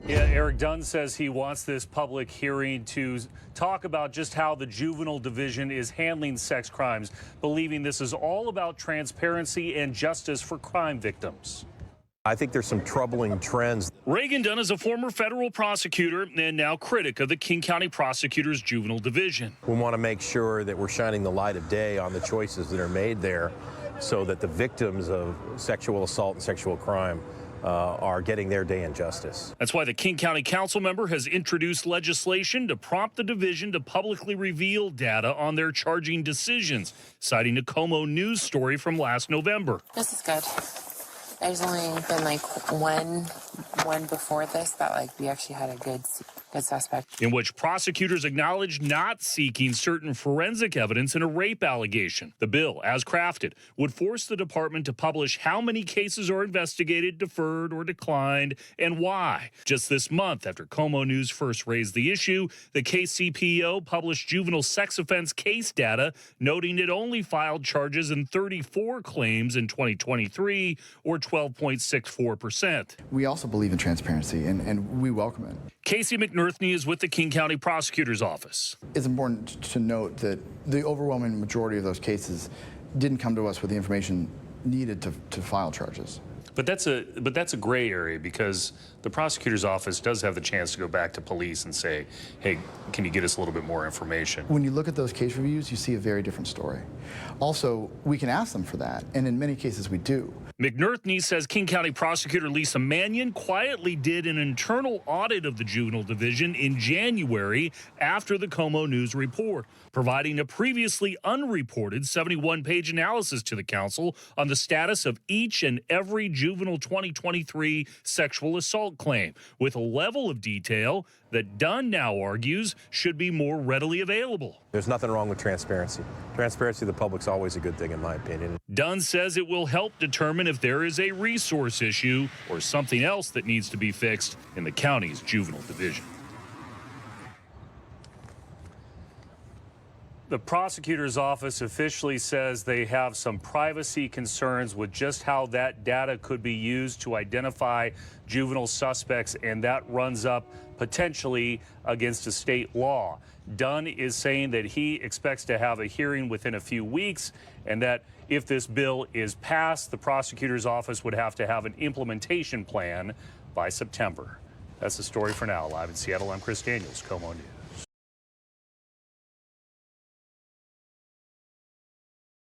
Yeah, Eric Dunn says he wants this public hearing to talk about just how the juvenile division is handling sex crimes, believing this is all about transparency and justice for crime victims. I think there's some troubling trends. Reagan Dunn is a former federal prosecutor and now critic of the King County Prosecutor's Juvenile Division. We want to make sure that we're shining the light of day on the choices that are made there so that the victims of sexual assault and sexual crime are getting their day in justice. That's why the King County Council member has introduced legislation to prompt the division to publicly reveal data on their charging decisions, citing a KOMO news story from last November. This is good. There's only been like one before this that we actually had a good suspect. In which prosecutors acknowledged not seeking certain forensic evidence in a rape allegation. The bill, as crafted, would force the department to publish how many cases are investigated, deferred, or declined, and why. Just this month, after KOMO News first raised the issue, the KCPO published juvenile sex offense case data, noting it only filed charges in 34 claims in 2023, or 12.64%. We also believe in transparency, and we welcome it. Casey McNerthney is with the King County Prosecutor's Office. It's important to note that the overwhelming majority of those cases didn't come to us with the information needed to file charges. But that's a gray area, because the prosecutor's office does have the chance to go back to police and say, hey, can you get us a little bit more information? When you look at those case reviews, you see a very different story. Also, we can ask them for that, and in many cases we do. McNerthney says King County Prosecutor Leesa Manion quietly did an internal audit of the juvenile division in January after the KOMO News report, providing a previously unreported 71-page analysis to the council on the status of each and every juvenile 2023 sexual assault claim, with a level of detail that Dunn now argues should be more readily available. There's nothing wrong with transparency. Transparency to the public's always a good thing, in my opinion. Dunn says it will help determine if there is a resource issue or something else that needs to be fixed in the county's juvenile division. The prosecutor's office officially says they have some privacy concerns with just how that data could be used to identify juvenile suspects, and that runs up potentially against a state law. Dunn is saying that he expects to have a hearing within a few weeks, and that if this bill is passed, the prosecutor's office would have to have an implementation plan by September. That's the story for now. Live in Seattle, I'm Chris Daniels, KOMO News.